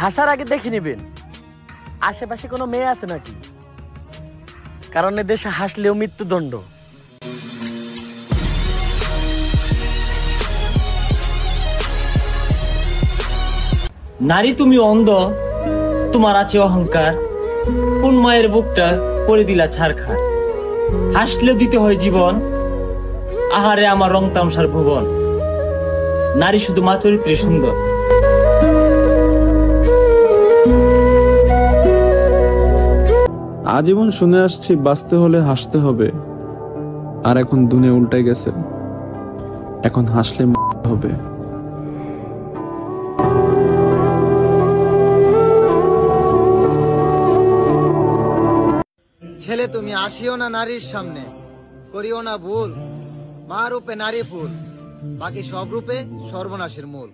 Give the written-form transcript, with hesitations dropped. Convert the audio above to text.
হাসার আগে দেখে নেবেন আশেপাশে কোনো মেয়ে আছে নাকি, কারণ এ দেশে হাসলেও মৃত্যুদণ্ড। নারী তুমি অন্ধ, তোমার আছে অহংকার, কোন মায়ের বুকটা করে দিলা ছারখার। হাসলেও দিতে হয় জীবন, আহারে আমার রং তামসার ভুবন। নারী শুধু মা চরিত্রে সুন্দর। আজীবন শুনে আসছি বাঁচতে হলে হাসতে হবে, আর এখন দুনিয়া উল্টাই গেছে, এখন হাসলে হবে। ছেলে তুমি আসিও না নারীর সামনে, করিও না ভুল, মা রূপে নারী ফুল, বাকি সব রূপে সর্বনাশের মূল।